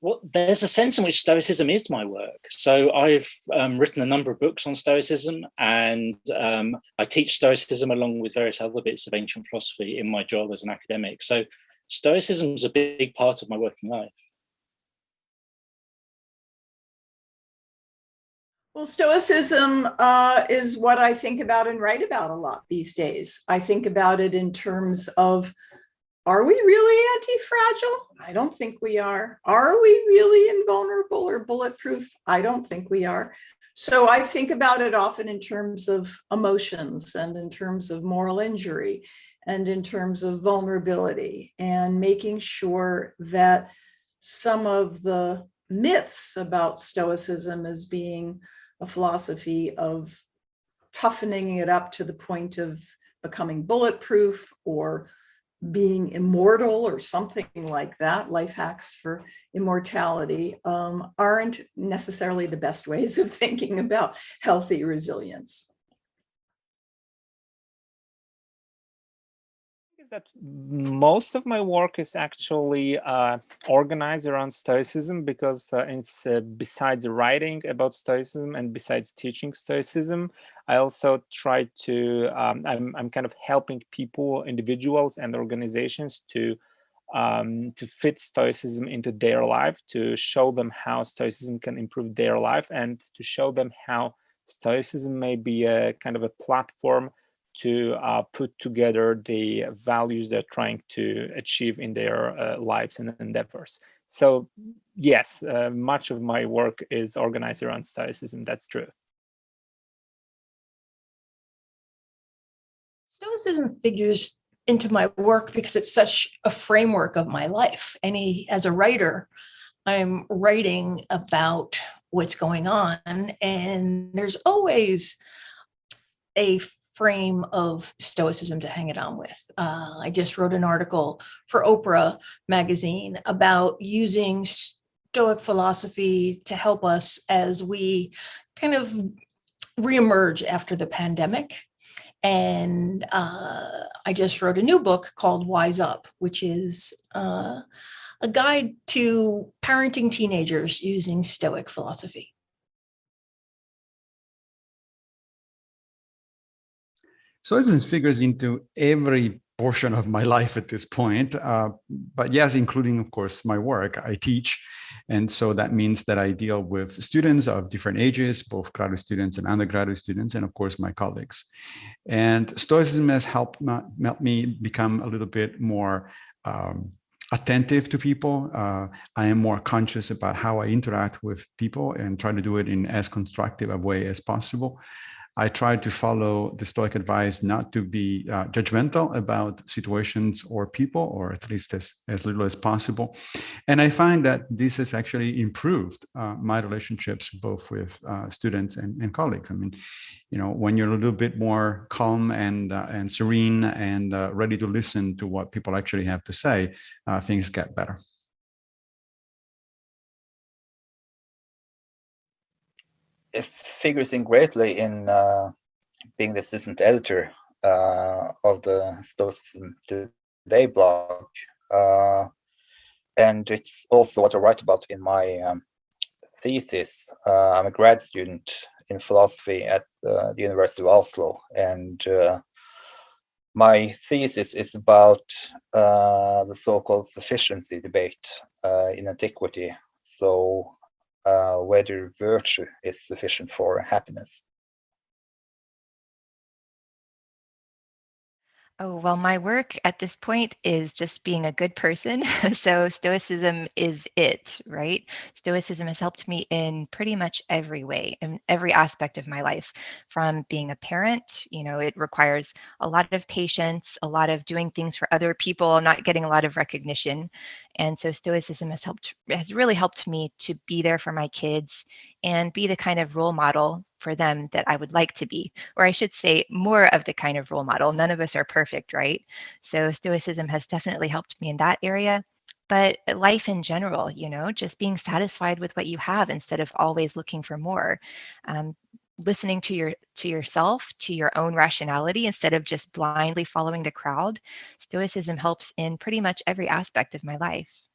Well, there's a sense in which Stoicism is my work. So I've written a number of books on Stoicism, and I teach Stoicism along with various other bits of ancient philosophy in my job as an academic. So Stoicism is a big part of my working life. Well, Stoicism is what I think about and write about a lot these days. I think about it in terms of, are we really anti-fragile? I don't think we are. Are we really invulnerable or bulletproof? I don't think we are. So I think about it often in terms of emotions and in terms of moral injury and in terms of vulnerability, and making sure that some of the myths about Stoicism as being a philosophy of toughening it up to the point of becoming bulletproof or being immortal or something like that, life hacks for immortality, aren't necessarily the best ways of thinking about healthy resilience. That most of my work is actually organized around Stoicism, because it's besides writing about Stoicism and besides teaching Stoicism, I also try to I'm kind of helping people, individuals and organizations to fit Stoicism into their life, to show them how Stoicism can improve their life, and to show them how Stoicism may be a kind of a platform to put together the values they're trying to achieve in their lives and endeavors. So yes, much of my work is organized around Stoicism, that's true. Stoicism figures into my work because it's such a framework of my life. As a writer, I'm writing about what's going on, and there's always a frame of Stoicism to hang it on with. I just wrote an article for Oprah magazine about using Stoic philosophy to help us as we kind of reemerge after the pandemic. And I just wrote a new book called Wise Up, which is a guide to parenting teenagers using Stoic philosophy. Stoicism figures into every portion of my life at this point, but yes, including, of course, my work. I teach, and so that means that I deal with students of different ages, both graduate students and undergraduate students, and of course, my colleagues. And Stoicism has helped me become a little bit more attentive to people. I am more conscious about how I interact with people and try to do it in as constructive a way as possible. I try to follow the Stoic advice not to be judgmental about situations or people, or at least as little as possible. And I find that this has actually improved my relationships both with students and colleagues. I mean, you know, when you're a little bit more calm and serene and ready to listen to what people actually have to say, things get better. It figures in greatly in being the assistant editor of the Stoicism Today blog. And it's also what I write about in my thesis. I'm a grad student in philosophy at the University of Oslo, and my thesis is about the so-called sufficiency debate in antiquity. So whether virtue is sufficient for happiness. Oh, well, my work at this point is just being a good person. So Stoicism is it, right? Stoicism has helped me in pretty much every way, in every aspect of my life. From being a parent, you know, it requires a lot of patience, a lot of doing things for other people, not getting a lot of recognition. And so Stoicism has really helped me to be there for my kids and be the kind of role model for them that I would like to be, or I should say more of the kind of role model. None of us are perfect, right? So Stoicism has definitely helped me in that area. But life in general, you know, just being satisfied with what you have instead of always looking for more. Listening to yourself, to your own rationality instead of just blindly following the crowd. Stoicism helps in pretty much every aspect of my life.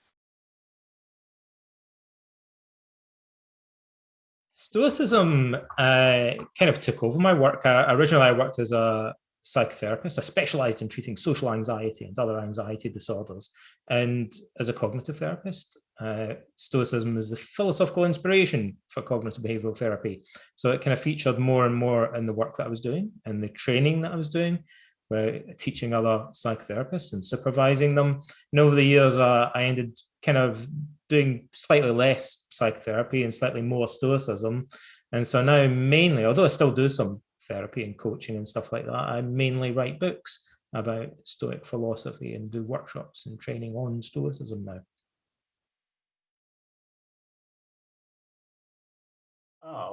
Stoicism kind of took over my work. Originally, I worked as a psychotherapist. I specialized in treating social anxiety and other anxiety disorders. And as a cognitive therapist, Stoicism is the philosophical inspiration for cognitive behavioral therapy. So it kind of featured more and more in the work that I was doing and the training that I was doing, teaching other psychotherapists and supervising them. And over the years, I ended kind of doing slightly less psychotherapy and slightly more Stoicism. And so now mainly, although I still do some therapy and coaching and stuff like that, I mainly write books about Stoic philosophy and do workshops and training on Stoicism now.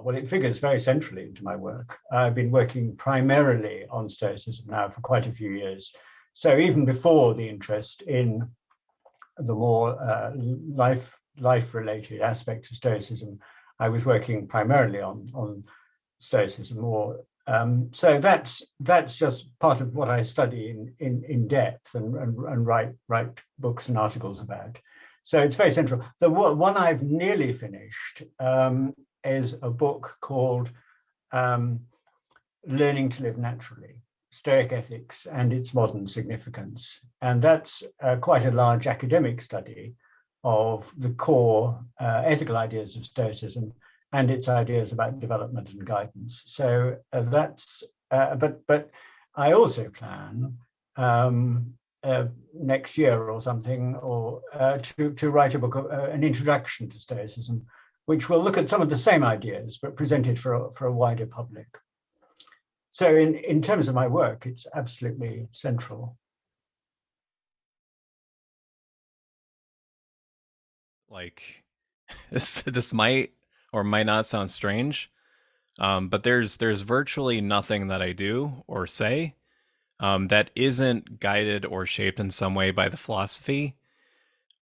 Well, it figures very centrally into my work. I've been working primarily on Stoicism now for quite a few years. So even before the interest in the more life-related aspects of Stoicism, I was working primarily on Stoicism more. So that's just part of what I study in depth and write books and articles about. So it's very central. The one I've nearly finished is a book called Learning to Live Naturally, Stoic Ethics and Its Modern Significance. And that's quite a large academic study of the core ethical ideas of Stoicism and its ideas about development and guidance. So that's, but I also plan next year or something, or to write a book, an introduction to Stoicism, which will look at some of the same ideas, but presented for a wider public. So in terms of my work, it's absolutely central. Like, this might or might not sound strange, but there's virtually nothing that I do or say that isn't guided or shaped in some way by the philosophy,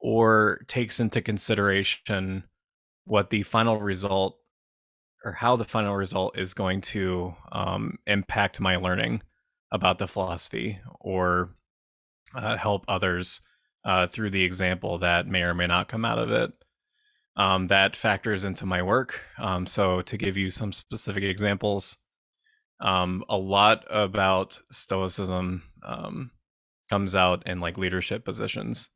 or takes into consideration what the final result, or how the final result is going to impact my learning about the philosophy, or help others through the example that may or may not come out of it. That factors into my work. So to give you some specific examples, a lot about Stoicism comes out in like leadership positions.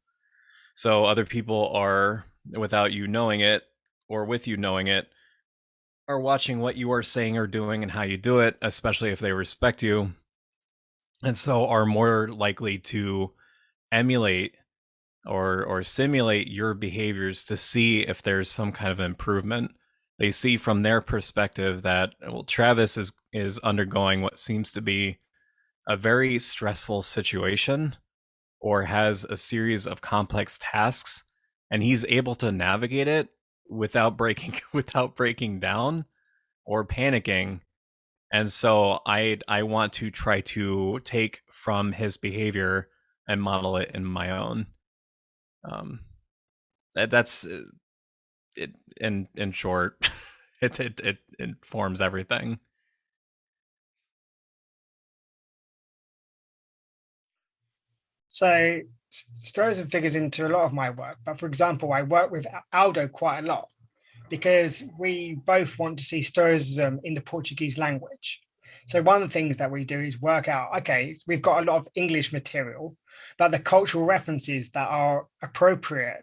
So other people are, without you knowing it, or with you knowing it, are watching what you are saying or doing and how you do it, especially if they respect you, and so are more likely to emulate or simulate your behaviors to see if there's some kind of improvement. They see from their perspective that, well, Travis is undergoing what seems to be a very stressful situation, or has a series of complex tasks, and he's able to navigate it without breaking down or panicking. And so I want to try to take from his behavior and model it in my own. That's it. In short, it informs everything. So Stoicism figures into a lot of my work, but for example, I work with Aldo quite a lot because we both want to see Stoicism in the Portuguese language. So one of the things that we do is work out, okay, we've got a lot of English material, but the cultural references that are appropriate,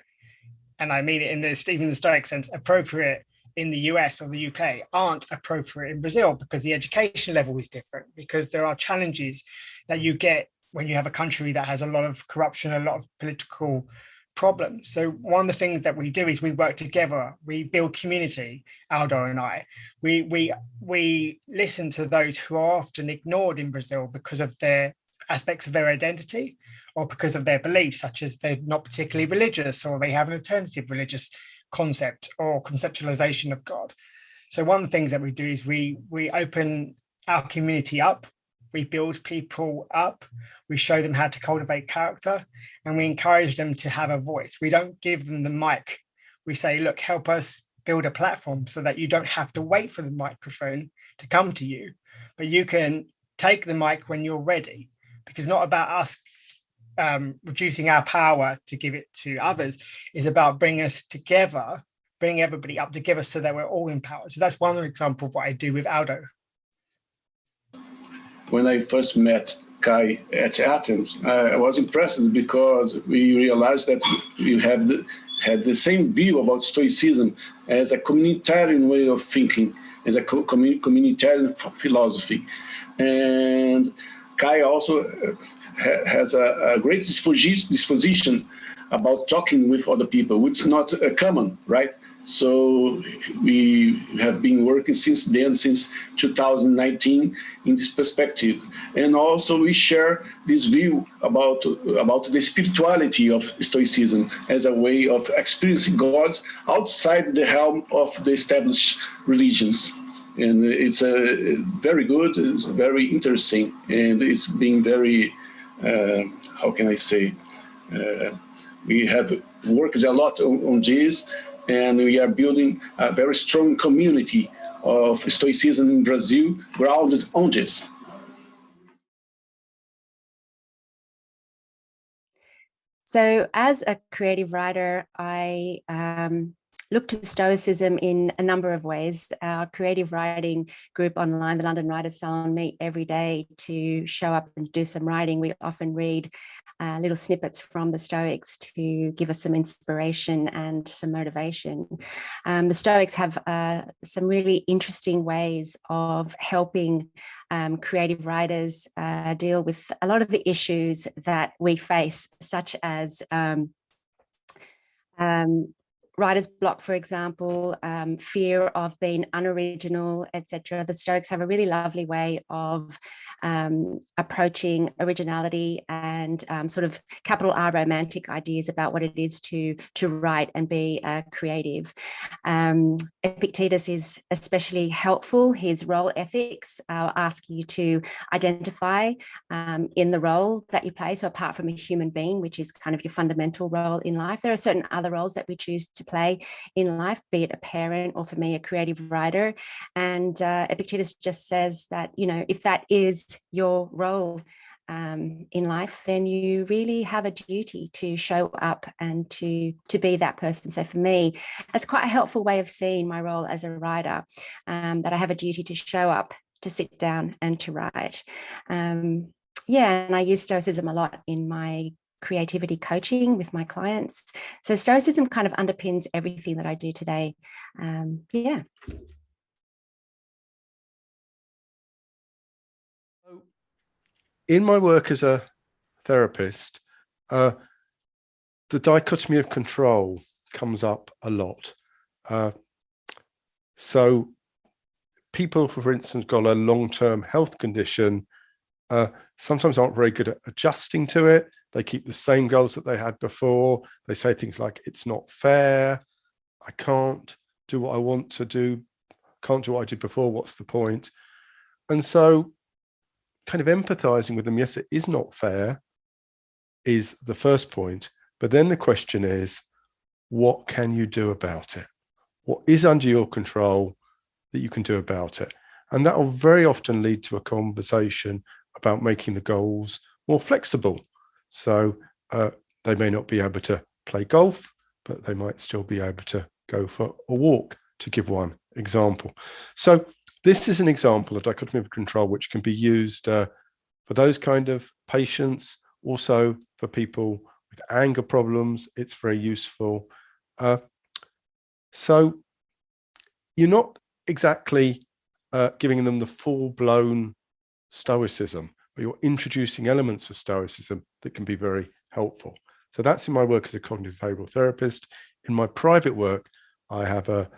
and I mean it in even the Stoic sense, appropriate in the US or the UK aren't appropriate in Brazil, because the education level is different, because there are challenges that you get when you have a country that has a lot of corruption, a lot of political problems. So one of the things that we do is we work together. We build community, Aldo and I. We listen to those who are often ignored in Brazil because of their aspects of their identity, or because of their beliefs, such as they're not particularly religious, or they have an alternative religious concept or conceptualization of God. So one of the things that we do is we open our community up. We build people up, we show them how to cultivate character, and we encourage them to have a voice. We don't give them the mic. We say, look, help us build a platform so that you don't have to wait for the microphone to come to you, but you can take the mic when you're ready, because it's not about us reducing our power to give it to others. It's about bringing us together bring everybody up together so that we're all empowered. So that's one example of what I do with Aldo. When I first met Kai at Athens, I was impressed because we realized that we had the same view about Stoicism as a communitarian way of thinking, as a communitarian philosophy. And Kai also has a great disposition about talking with other people, which is not common, right? So we have been working since 2019 in this perspective. And also we share this view about the spirituality of Stoicism as a way of experiencing God outside the realm of the established religions. And it's very good, it's very interesting, and it's been very, how can I say, we have worked a lot on this, and we are building a very strong community of Stoicism in Brazil grounded on this. So as a creative writer, I look to Stoicism in a number of ways. Our creative writing group online, the London Writers' Salon, meet every day to show up and do some writing. We often read little snippets from the Stoics to give us some inspiration and some motivation. The Stoics have some really interesting ways of helping creative writers deal with a lot of the issues that we face, such as writer's block, for example, fear of being unoriginal, etc. The Stoics have a really lovely way of approaching originality and sort of capital R romantic ideas about what it is to write and be creative. Epictetus is especially helpful. His role ethics ask you to identify in the role that you play. So apart from a human being, which is kind of your fundamental role in life, there are certain other roles that we choose to play in life, be it a parent or, for me, a creative writer. And Epictetus just says that, you know, if that is your role in life, then you really have a duty to show up and to be that person. So for me, that's quite a helpful way of seeing my role as a writer, that I have a duty to show up, to sit down and to write. Yeah, and I use Stoicism a lot in my creativity coaching with my clients. So Stoicism kind of underpins everything that I do today. Yeah. In my work as a therapist, the dichotomy of control comes up a lot. So people, for instance, got a long-term health condition, sometimes aren't very good at adjusting to it. They keep the same goals that they had before. They say things like, it's not fair. I can't do what I want to do. Can't do what I did before. What's the point? And so kind of empathizing with them, yes, it is not fair, is the first point. But then the question is, what can you do about it? What is under your control that you can do about it? And that will very often lead to a conversation about making the goals more flexible. So they may not be able to play golf, but they might still be able to go for a walk, to give one example. So this is an example of dichotomy of control, which can be used for those kind of patients, also for people with anger problems. It's very useful. So you're not exactly giving them the full-blown Stoicism, but you're introducing elements of Stoicism that can be very helpful. So that's in my work as a cognitive behavioral therapist. In my private work, I have a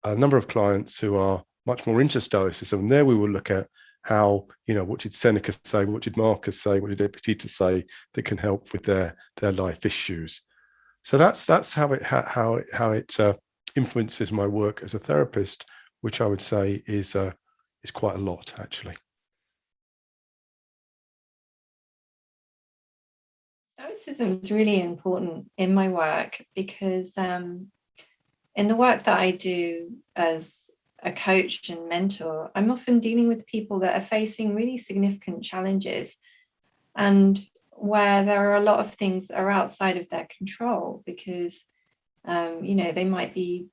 number of clients who are much more into Stoicism. And there we will look at how, you know, what did Seneca say, what did Marcus say, what did Epictetus say that can help with their life issues. So that's how it influences my work as a therapist, which I would say is quite a lot, actually. Stoicism is really important in my work because in the work that I do as a coach and mentor, I'm often dealing with people that are facing really significant challenges and where there are a lot of things that are outside of their control because, you know, they might be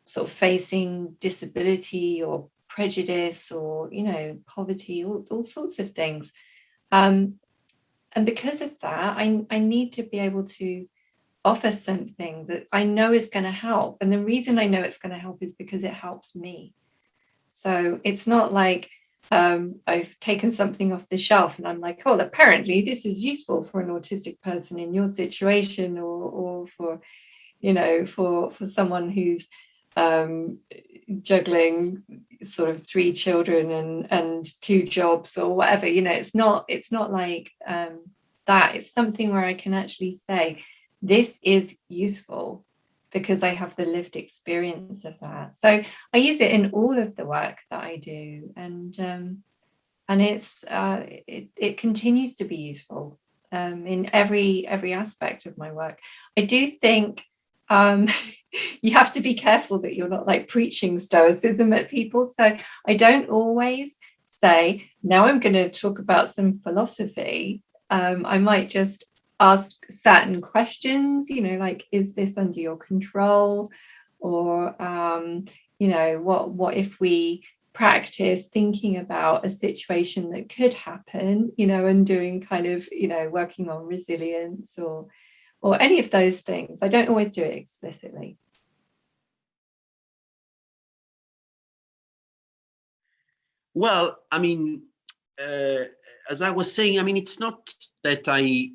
sort of facing disability or prejudice or, you know, poverty, all sorts of things. And because of that, I need to be able to offer something that I know is going to help. And the reason I know it's going to help is because it helps me. So it's not like I've taken something off the shelf and I'm like, oh, apparently this is useful for an autistic person in your situation, or for, you know, for someone who's juggling sort of 3 children and 2 jobs or whatever. You know, it's not like that. It's something where I can actually say, this is useful because I have the lived experience of that. So I use it in all of the work that I do, and it's it continues to be useful in every aspect of my work. I do think you have to be careful that you're not like preaching Stoicism at people. So I don't always say, now I'm going to talk about some philosophy. I might just ask certain questions, you know, like, is this under your control? Or, you know, what if we practice thinking about a situation that could happen, you know, and doing kind of, you know, working on resilience or any of those things. I don't always do it explicitly. Well, I mean, as I was saying, I mean, it's not that I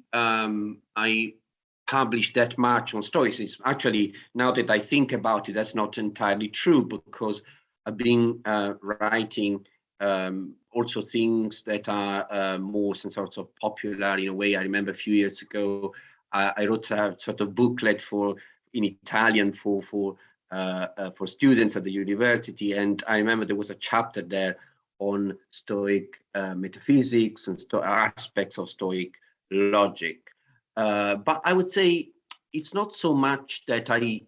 publish that much on Stoicism. Actually, now that I think about it, that's not entirely true, because I've been writing also things that are more sort of popular in a way. I remember a few years ago, I wrote a sort of booklet in Italian for students at the university, and I remember there was a chapter there on Stoic metaphysics and aspects of Stoic logic. But I would say it's not so much that I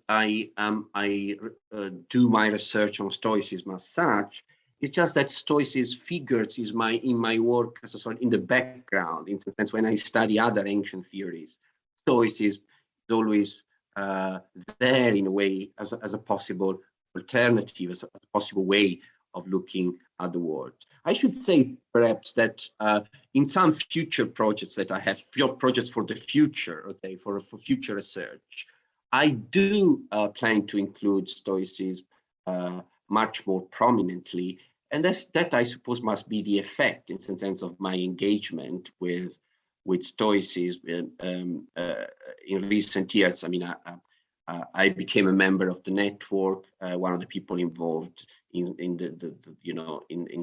do my research on Stoicism as such. It's just that Stoicism figures in my work as a sort of in the background, in the sense when I study other ancient theories. Stoicism is always there in a way as a possible alternative, as a possible way of looking at the world. I should say perhaps that in some future projects that I have, projects for the future, okay, for future research, I do plan to include Stoicism much more prominently, and that I suppose must be the effect, in the sense of my engagement with Stoicism in recent years. I mean, I became a member of the network, one of the people involved in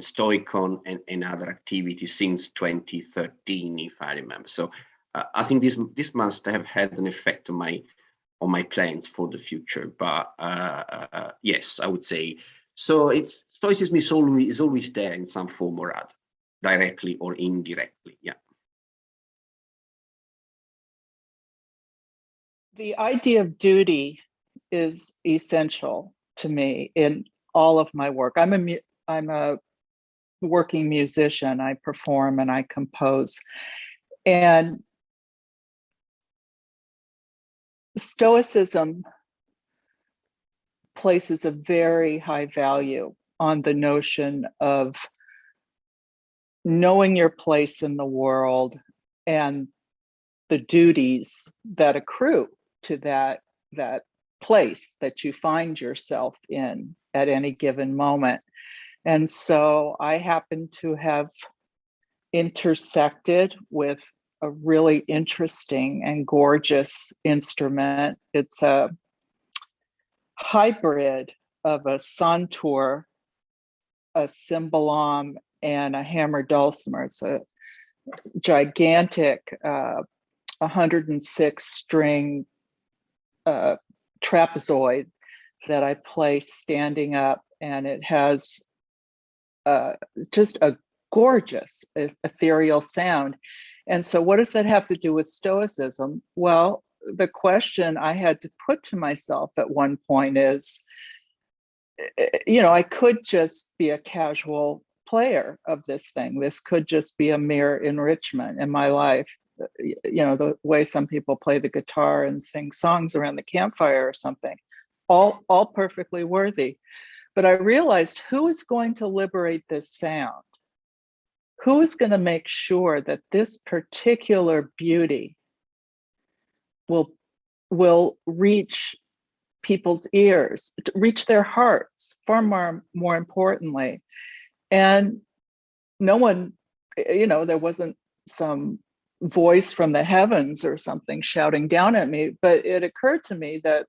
Stoicon and other activities since 2013, if I remember. So I think this must have had an effect on my plans for the future. But yes, I would say so. Stoicism is always there in some form or other, directly or indirectly. Yeah. The idea of duty is essential to me in all of my work. I'm a working musician. I perform and I compose. And Stoicism places a very high value on the notion of knowing your place in the world and the duties that accrue to that place that you find yourself in at any given moment. And so I happen to have intersected with a really interesting and gorgeous instrument. It's a hybrid of a santur, a cymbalum, and a hammer dulcimer. It's a gigantic 106 string trapezoid that I play standing up, and it has just a gorgeous ethereal sound. And so what does that have to do with Stoicism? Well, the question I had to put to myself at one point is, you know, I could just be a casual player of this thing. This could just be a mere enrichment in my life. You know, the way some people play the guitar and sing songs around the campfire or something. all perfectly worthy. But I realized, who is going to liberate this sound? Who is going to make sure that this particular beauty will reach people's ears, reach their hearts, far more importantly? And no one, there wasn't some voice from the heavens or something shouting down at me, but it occurred to me that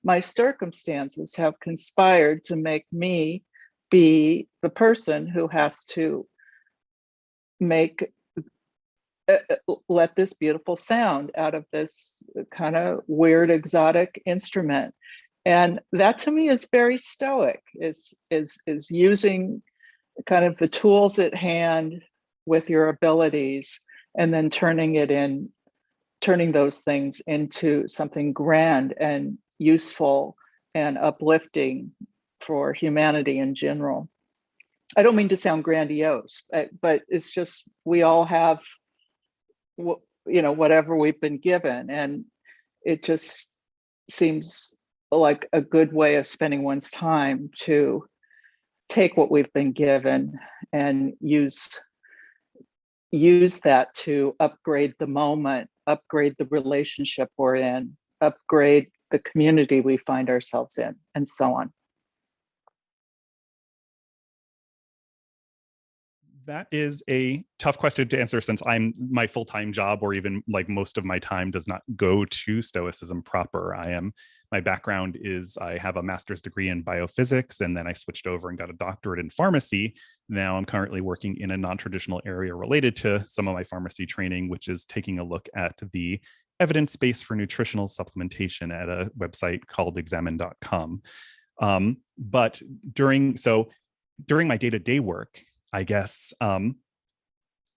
my circumstances have conspired to make me be the person who has to let this beautiful sound out of this kind of weird exotic instrument. And that to me is very Stoic, is using kind of the tools at hand with your abilities, and then turning those things into something grand and useful and uplifting for humanity in general. I don't mean to sound grandiose, but it's just, we all have, whatever we've been given, and it just seems like a good way of spending one's time to take what we've been given and use that to upgrade the moment, upgrade the relationship we're in, upgrade the community we find ourselves in, and so on. That is a tough question to answer, since my full-time job, or even like most of my time, does not go to Stoicism proper. My background is, I have a master's degree in biophysics, and then I switched over and got a doctorate in pharmacy. Now I'm currently working in a non-traditional area related to some of my pharmacy training, which is taking a look at the evidence base for nutritional supplementation at a website called examine.com. But during my day-to-day work, I guess,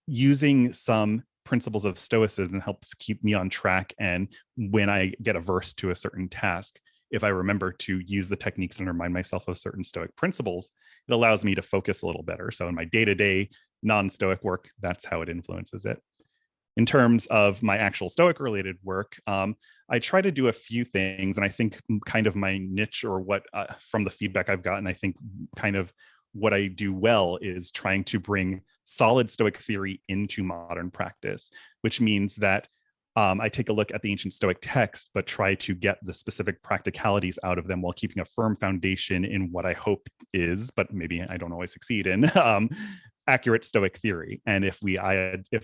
using some principles of Stoicism helps keep me on track. And when I get averse to a certain task, if I remember to use the techniques and remind myself of certain Stoic principles, it allows me to focus a little better. So in my day-to-day non-Stoic work, that's how it influences it. In terms of my actual Stoic related work, I try to do a few things. And I think kind of my niche, or what from the feedback I've gotten, I think kind of what I do well is trying to bring solid Stoic theory into modern practice, which means that I take a look at the ancient Stoic text, but try to get the specific practicalities out of them while keeping a firm foundation in what I hope is, but maybe I don't always succeed in, accurate Stoic theory. And if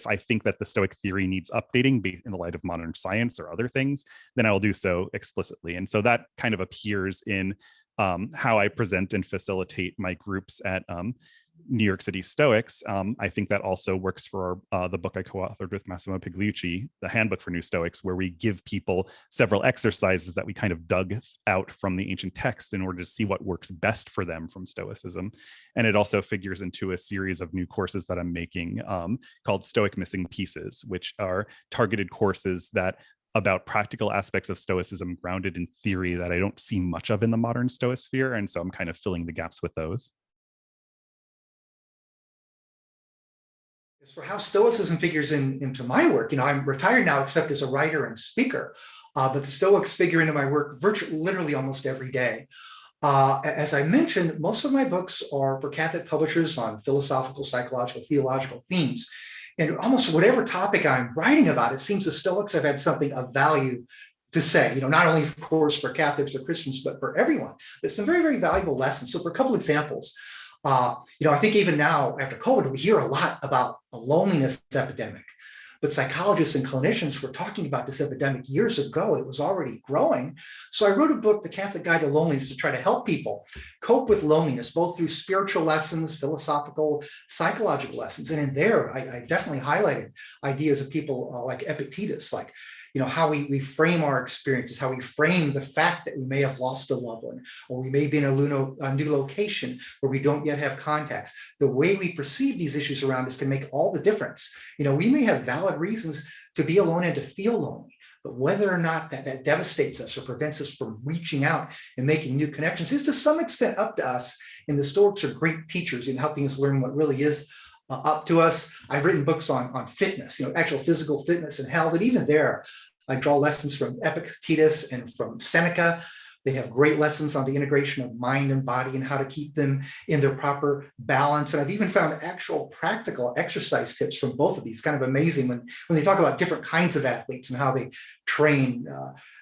I think that the Stoic theory needs updating in the light of modern science or other things, then I will do so explicitly. And so that kind of appears in how I present and facilitate my groups at New York City Stoics. I think that also works for the book I co-authored with Massimo Pigliucci, the Handbook for New Stoics, where we give people several exercises that we kind of dug out from the ancient text in order to see what works best for them from Stoicism. And it also figures into a series of new courses that I'm making called Stoic Missing Pieces, which are targeted courses about practical aspects of Stoicism grounded in theory that I don't see much of in the modern Stoisphere. And so I'm kind of filling the gaps with those. As for how Stoicism figures into my work, I'm retired now, except as a writer and speaker, but the Stoics figure into my work literally almost every day. As I mentioned, most of my books are for Catholic publishers on philosophical, psychological, theological themes. And almost whatever topic I'm writing about, it seems the Stoics have had something of value to say, not only, of course, for Catholics or Christians, but for everyone. There's some very, very valuable lessons. So for a couple examples, I think even now after COVID, we hear a lot about a loneliness epidemic, but psychologists and clinicians were talking about this epidemic years ago. It was already growing. So I wrote a book, The Catholic Guide to Loneliness, to try to help people cope with loneliness, both through spiritual lessons, philosophical, psychological lessons. And in there, I definitely highlighted ideas of people like Epictetus, like how we frame our experiences, how we frame the fact that we may have lost a loved one, or we may be in a new location where we don't yet have contacts. The way we perceive these issues around us can make all the difference. We may have valid reasons to be alone and to feel lonely, but whether or not that devastates us or prevents us from reaching out and making new connections is to some extent up to us. And the Stoics are great teachers in helping us learn what really is up to us. I've written books on fitness, actual physical fitness and health. And even there, I draw lessons from Epictetus and from Seneca. They have great lessons on the integration of mind and body and how to keep them in their proper balance. And I've even found actual practical exercise tips from both of these. Kind of amazing when they talk about different kinds of athletes and how they train.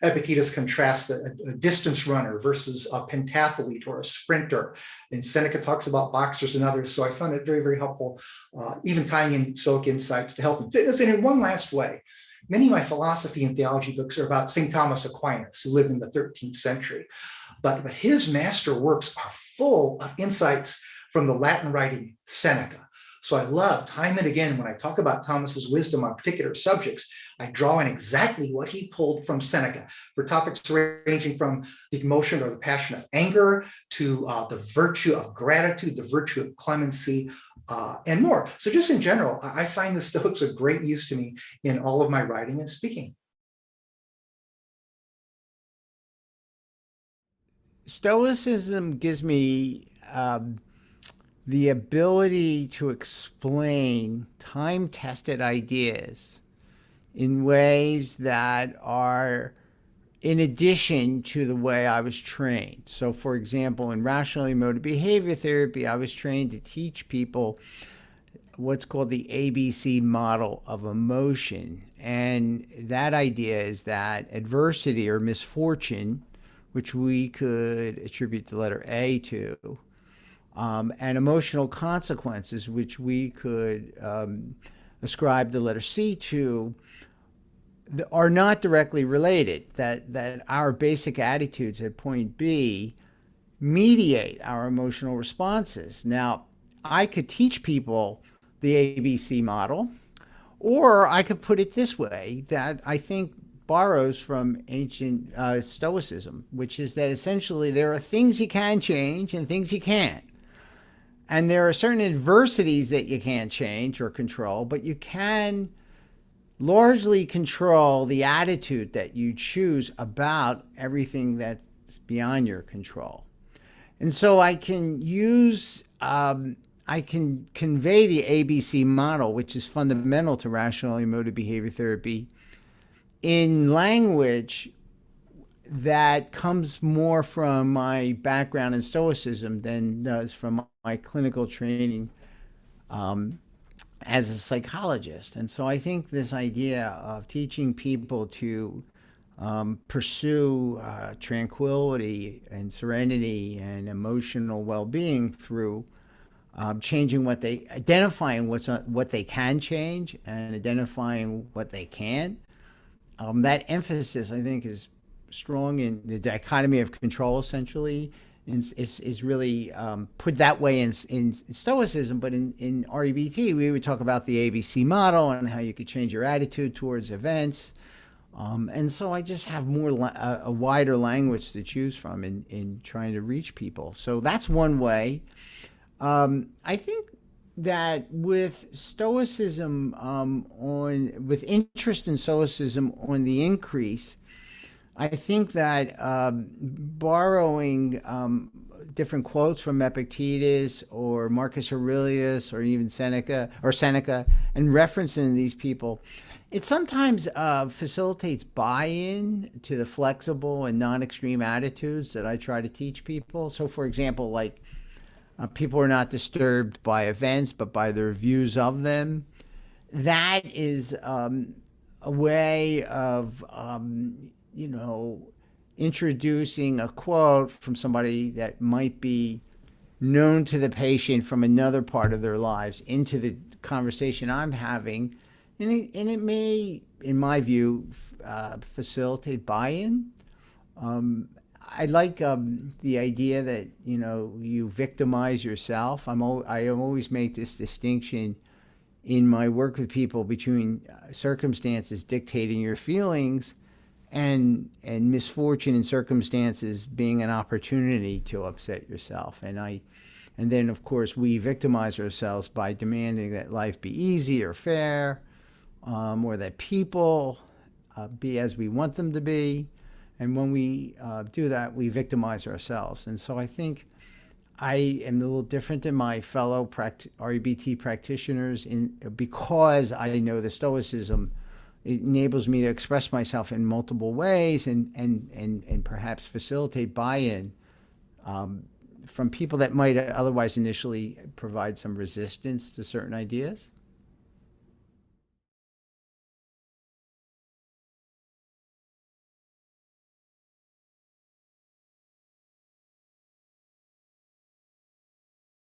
Epictetus contrasts a distance runner versus a pentathlete or a sprinter. And Seneca talks about boxers and others. So I found it very, very helpful, even tying in Stoic insights to health and fitness. And in one last way, many of my philosophy and theology books are about St. Thomas Aquinas, who lived in the 13th century. But his master works are full of insights from the Latin writing Seneca. So I love time and again when I talk about Thomas's wisdom on particular subjects, I draw in exactly what he pulled from Seneca for topics ranging from the emotion or the passion of anger to the virtue of gratitude, the virtue of clemency, and more. So just in general, I find the Stoics of great use to me in all of my writing and speaking. Stoicism gives me the ability to explain time-tested ideas in ways that are in addition to the way I was trained. So for example, in rational emotive behavior therapy, I was trained to teach people what's called the ABC model of emotion. And that idea is that adversity or misfortune, which we could attribute the letter A to, and emotional consequences, which we could ascribe the letter C to, are not directly related, that our basic attitudes at point B mediate our emotional responses. Now, I could teach people the ABC model, or I could put it this way, that I think borrows from ancient Stoicism, which is that essentially there are things you can change and things you can't. And there are certain adversities that you can't change or control, but you can largely control the attitude that you choose about everything that's beyond your control. And so I can use, I can convey the ABC model, which is fundamental to rational emotive behavior therapy, in language that comes more from my background in Stoicism than does from my clinical training as a psychologist. And so I think this idea of teaching people to pursue tranquility and serenity and emotional well-being through identifying what they can change and identifying what they can't. That emphasis, I think, is strong in the dichotomy of control, essentially, is really put that way in Stoicism, but in REBT, we would talk about the ABC model and how you could change your attitude towards events. And so I just have a wider language to choose from in trying to reach people. So that's one way. I think that with Stoicism, with interest in Stoicism on the increase, I think that borrowing different quotes from Epictetus or Marcus Aurelius or even Seneca and referencing these people, it sometimes facilitates buy-in to the flexible and non-extreme attitudes that I try to teach people. So for example, like people are not disturbed by events, but by their views of them. That is a way of introducing a quote from somebody that might be known to the patient from another part of their lives into the conversation I'm having. And it may, in my view, facilitate buy-in. I like the idea that, you victimize yourself. I always make this distinction in my work with people between circumstances dictating your feelings and misfortune and circumstances being an opportunity to upset yourself. And then of course we victimize ourselves by demanding that life be easy or fair, or that people be as we want them to be. And when we do that, we victimize ourselves. And so I think I am a little different than my fellow REBT practitioners because I know the Stoicism it enables me to express myself in multiple ways and perhaps facilitate buy-in from people that might otherwise initially provide some resistance to certain ideas.